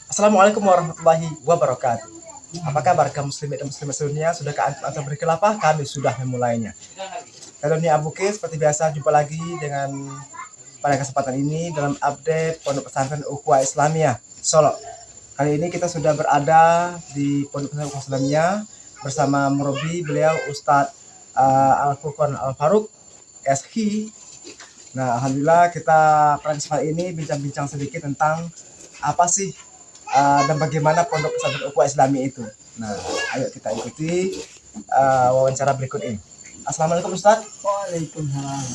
Assalamualaikum warahmatullahi wabarakatuh. Apa kabar kaum muslimin dan muslimat sedunia? Sudahkah antum berkelapah? Kami sudah memulainya. Kalau ini Abu Ki, seperti biasa jumpa lagi dengan pada kesempatan ini dalam update Pondok Pesantren Ukhuwah Islamiyah Solo. Kali ini kita sudah berada di Pondok Pesantren Ukhuwah Islamiyah bersama murabi beliau Ustadz Al-Furqan Al-Faruq SHI. Nah, alhamdulillah kita pada kesempatan ini bincang-bincang sedikit tentang apa sih dan bagaimana Pondok Pesantren Ukhuwah Islamiyah itu. Nah, ayo kita ikuti wawancara berikut ini. Assalamualaikum Ustaz. Waalaikumsalam.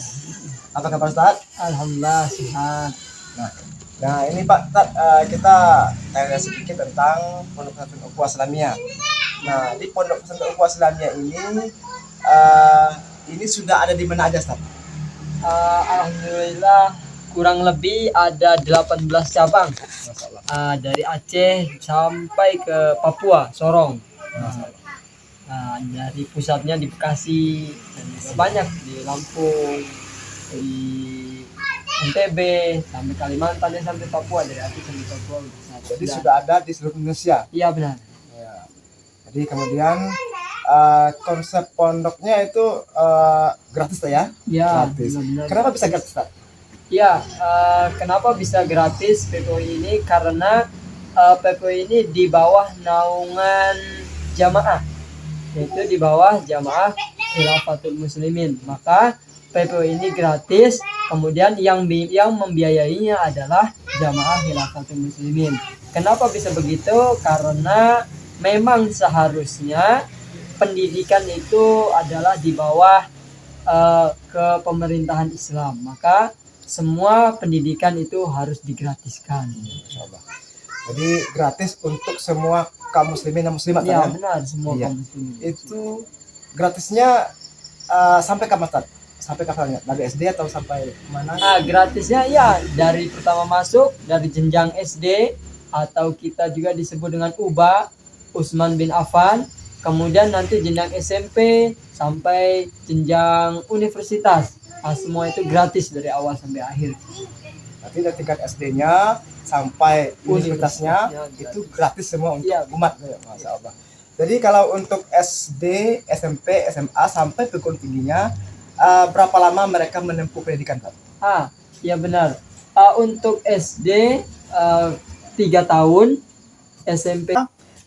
Apa kabar Ustaz? Alhamdulillah sehat. Nah ini Pak Ustaz, kita tanya sedikit tentang Pondok Pesantren Ukhuwah Islamiyah. Nah, di Pondok Pesantren Ukhuwah Islamiyah ini sudah ada di mana aja Ustaz? Alhamdulillah kurang lebih ada 18 cabang. Dari Aceh sampai ke Papua, Sorong. Dari pusatnya di Bekasi dan juga banyak di Lampung, di NTB sampai Kalimantan dan sampai Papua, dari Aceh sampai Papua. Jadi sudah ada di seluruh Indonesia. Iya benar. Ya. Jadi kemudian konsep pondoknya itu gratis ya? Ya, Gratis. benar-benar. Kenapa bisa gratis Ustaz? Ya, kenapa bisa gratis PPOI ini? Karena PPOI ini di bawah naungan jamaah, yaitu di bawah jamaah Khilafatul Muslimin. Maka PPOI ini gratis. Kemudian yang membiayainya adalah jamaah Khilafatul Muslimin. Kenapa bisa begitu? Karena memang seharusnya pendidikan itu adalah di bawah kepemerintahan Islam. Maka semua pendidikan itu harus digratiskan. Jadi gratis untuk semua kaum muslimin dan muslimat Ya ya? benar, semua Iya. kaum muslimin. Itu gratisnya sampai kapan Ustaz? Sampai kapan ya? Dari SD atau sampai mana? Gratisnya ya dari pertama masuk, dari jenjang SD atau kita juga disebut dengan UBA, Utsman bin Affan. Kemudian nanti jenjang SMP sampai jenjang universitas. Semua itu gratis dari awal sampai akhir. Nanti dari tingkat SD-nya sampai universitasnya Universitasnya itu gratis semua untuk Iya. umat ya, Masya Allah. Jadi kalau untuk SD, SMP, SMA sampai perguruan tingginya berapa lama mereka menempuh pendidikan Pak? Ya benar. Untuk SD 3 tahun, SMP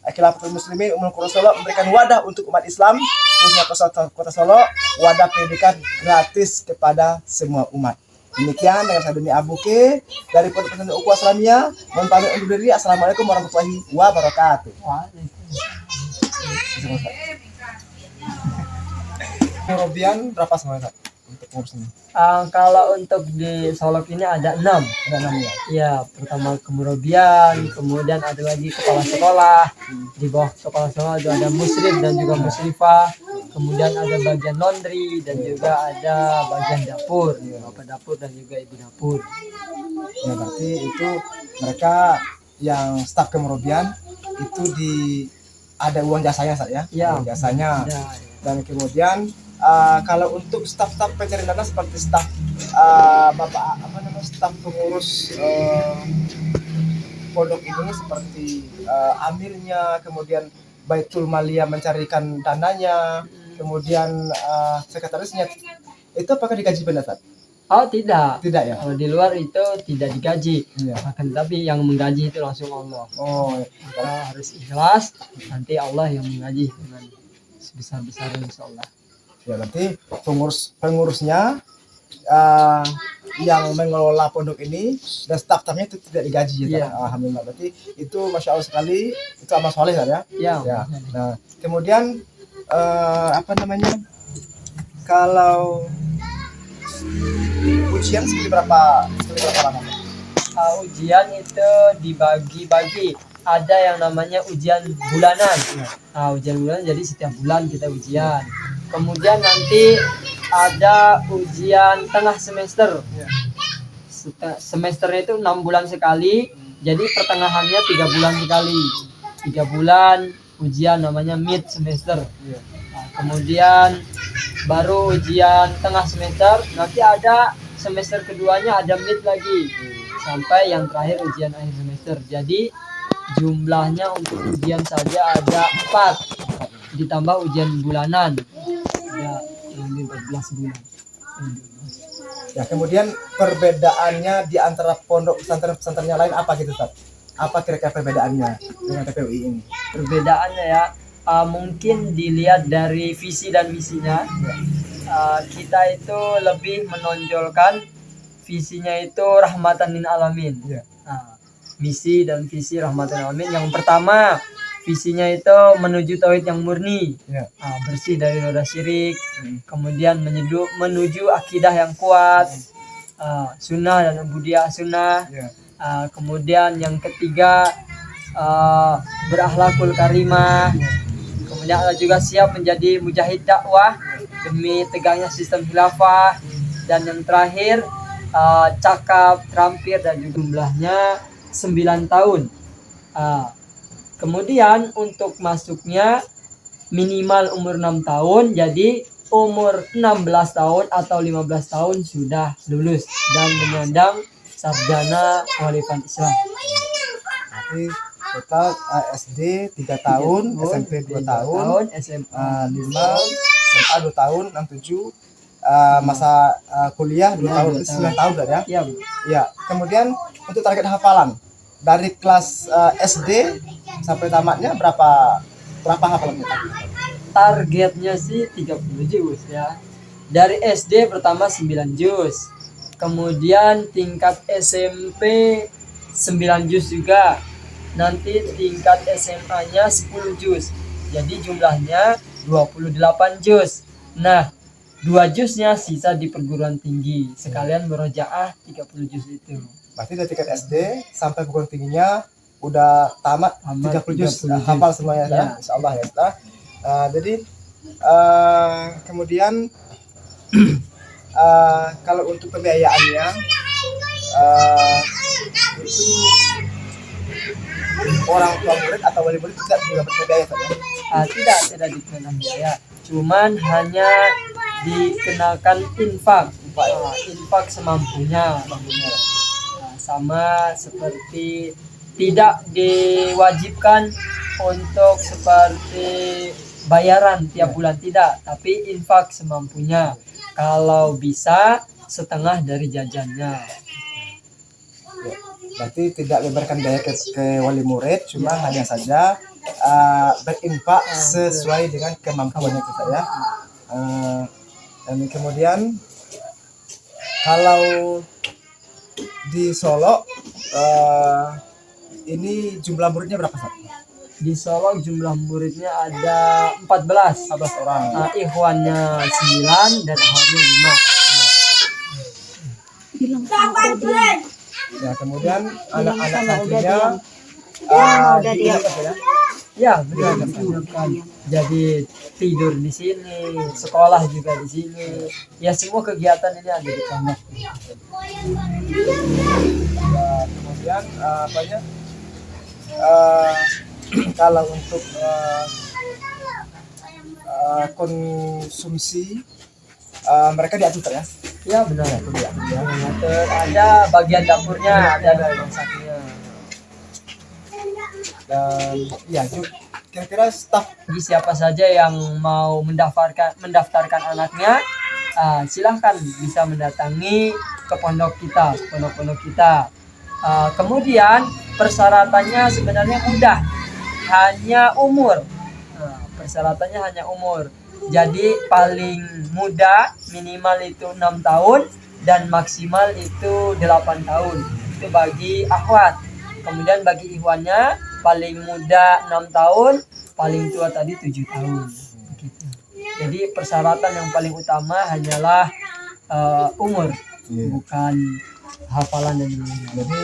Khilafatul Muslimin Ummul Qura Solo memberikan wadah untuk umat Islam khususnya Kota Solo, wadah pendidikan gratis kepada semua umat. Demikian dengan saya Doni Abu Ki dari Pondok Pesantren Ukhuwah Islamiyah. Mohon pamit undur diri. Assalamualaikum warahmatullahi wabarakatuh. Murabian berapa semuanya untuk ngurusnya? kalau untuk di Solok ini ada 6. Ada 6 ya. Ya, pertama kemurabian, kemudian ada lagi kepala sekolah. Di bawah kepala sekolah itu ada musrif dan juga musrifah. Kemudian ada bagian laundry dan juga ada bagian dapur, bapak dapur dan juga ibu dapur. Ya berarti itu mereka yang staf kemurabian itu ada uang jasanya Ustaz ya? Ya. Uang jasanya. Ya, Dan kemudian kalau untuk staf-staf pencari dana seperti staf staf pengurus pondok ini seperti amirnya, kemudian Baitul Maliyah mencarikan dananya, kemudian sekretarisnya, itu apakah digaji benar Ustaz? tidak. Tidak ya? Kalau di luar itu tidak digaji. Iya. Akan tapi yang menggaji itu langsung Allah. Oh, Maka harus ikhlas, nanti Allah yang menggaji dengan sebesar-besarnya insyaallah. ya berarti pengurusnya yang mengelola pondok ini dan staf-stafnya itu tidak digaji ya. Iya. Alhamdulillah, berarti itu Masya Allah sekali, itu amal soleh ya. Ya. Ya. Nah, kemudian kalau ujian sekali berapa lama? Ujian itu dibagi-bagi. Ada yang namanya ujian bulanan. Ujian bulanan jadi setiap bulan kita ujian. Kemudian nanti ada ujian tengah semester. Semesternya itu 6 bulan sekali. Jadi pertengahannya 3 bulan sekali. 3 bulan ujian namanya mid semester. Kemudian baru ujian tengah semester. Nanti ada semester keduanya ada mid lagi. Sampai yang terakhir ujian akhir semester. semester. Jadi jumlahnya untuk ujian saja ada 4, ditambah ujian bulanan ada yang 14 bulan. Ya, kemudian perbedaannya di antara pondok pesantren-pesantren yang lain apa gitu, Ustaz? Apa kira-kira perbedaannya dengan TPUI ini? Perbedaannya ya, mungkin dilihat dari visi dan misinya. Kita itu lebih menonjolkan visinya itu rahmatan lil alamin. Iya. Misi dan visi rahmatan lil alamin. Yang pertama, visinya itu menuju tauhid yang murni, Iya. bersih dari noda syirik. Kemudian menuju akidah yang kuat, sunnah dan ubudiyah sunnah. Iya. Kemudian yang ketiga, berakhlakul karimah. Kemudian ada juga siap menjadi mujahid dakwah demi tegaknya sistem khilafah. Dan yang terakhir, cakap, terampil, dan juga jumlahnya 9 tahun. Kemudian untuk masuknya minimal umur 6 tahun, jadi umur 16 tahun atau 15 tahun sudah lulus dan menyandang sarjana kearifan Islam. Berarti total SD 3 tahun, SMP 2 tahun, SMA 5, SMA 2 tahun, 6, 7, masa kuliah 2 tahun, 9 tahun ya? Ya, Ya, kemudian untuk target hafalan dari kelas SD sampai tamatnya berapa hafalannya? targetnya sih 30 juz ya. Dari SD pertama 9 juz. Kemudian tingkat SMP 9 juz juga. Nanti tingkat SMA-nya 10 juz. Jadi jumlahnya 28 juz. Nah, 2 juznya sisa di perguruan tinggi. Sekalian murojaah 30 juz itu. Berarti dari tingkat SD sampai perguruan tingginya udah tamat 30 juz, 30 juz. hafal semuanya ya, Ya. insyaallah ya. Jadi kemudian kalau untuk pembiayaannya itu orang tua murid atau wali murid tidak juga berbiaya saja. Tidak dikenakan biaya. Cuman hanya dikenakan infak. Infak semampunya. Sama seperti tidak diwajibkan untuk seperti bayaran tiap bulan, tidak, tapi infak semampunya. Kalau bisa setengah dari jajannya. Ya, berarti tidak memberikan biaya ke wali murid, cuma hanya saja berinfak sesuai dengan kemampuannya kita ya. Dan kemudian kalau di Solo ini jumlah muridnya berapa, Sat? Di Solo jumlah muridnya ada 14 orang. Ikhwannya 9 dan akhwatnya 5. Ya, kemudian anak-anak santrinya Ya, benar kan. Jadi tidur di sini, sekolah juga di sini. Ya, semua kegiatan ini ada di pondok. Ya, kemudian kalau untuk konsumsi mereka diatur ya? Ya, benar. Ada bagian dapurnya, ada ruang sakitnya. Dan ya, kira-kira staf Bagi siapa saja yang mau mendaftarkan anaknya, silahkan bisa mendatangi ke pondok kita. Kemudian persyaratannya sebenarnya mudah, hanya umur. Persyaratannya hanya umur. Jadi paling muda minimal itu 6 tahun dan maksimal itu 8 tahun. Itu bagi akhwat. Kemudian bagi ikhwannya paling muda 6 tahun, paling tua tadi 7 tahun. Begitu. Jadi persyaratan yang paling utama hanyalah umur, bukan hafalan dan lain-lain. Jadi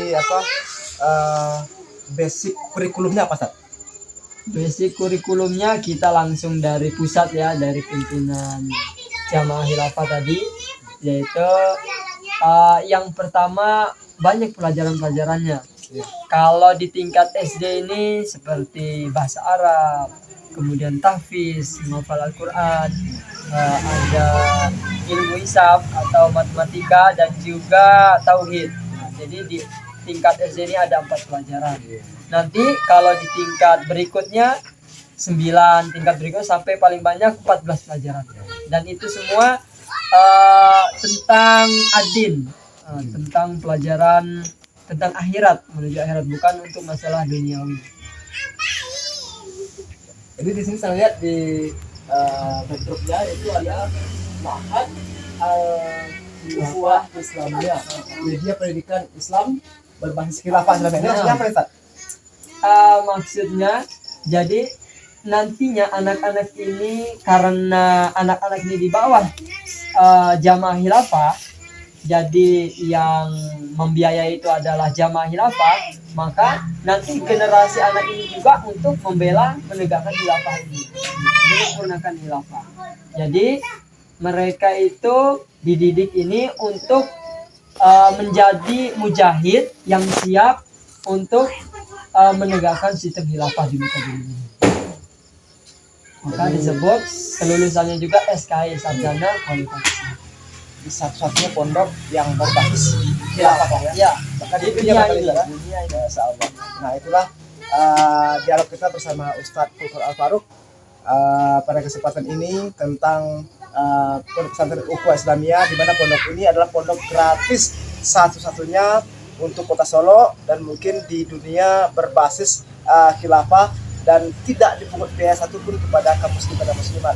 basic kurikulumnya apa, Sat? Basic kurikulumnya kita langsung dari pusat ya, dari pimpinan Jamaah Khilafah tadi, yaitu yang pertama banyak pelajaran-pelajarannya. Kalau di tingkat SD ini seperti bahasa Arab, kemudian tahfiz, menghafal Al-Quran, ada ilmu hisab atau matematika dan juga tauhid. Jadi tingkat SD ini ada 4 pelajaran. Nanti kalau di tingkat berikutnya 9, tingkat berikutnya sampai paling banyak 14 pelajaran. Dan itu semua tentang adin, tentang pelajaran tentang akhirat, menuju akhirat, bukan untuk masalah duniawi. Jadi di sini saya lihat di backdropnya itu ada Ma'had Al-Ukhuwah Islamiyah, media pendidikan Islam berbasis khilafah Islamiyah. Ini maksudnya apa, Ustaz? Maksudnya jadi nantinya anak-anak ini, karena anak-anak ini di bawah jamaah khilafah, jadi yang membiayai itu adalah jamaah khilafah, maka nanti generasi anak ini juga untuk membela menegakkan khilafah ini, menyempurnakan khilafah. Jadi mereka itu dididik ini untuk menjadi mujahid yang siap untuk menegakkan sistem khilafah di muka bumi ini. Maka disebut kelulusannya juga SKI, Sarjana Kualitas. Satu-satunya pondok yang berbasis khilafah ya. Ya, Bahkan di itu dunia dia ini. ya. Dunia ini. Masya Allah. Nah itulah dialog kita bersama Ustadz Fulkor Al-Faruq pada kesempatan ini tentang Pondok Pesantren Ukhuwah Islamiyah, di mana pondok ini adalah pondok gratis satu-satunya untuk Kota Solo dan mungkin di dunia berbasis khilafah dan tidak dipungut biaya satupun kepada kaum muslim dan muslimat.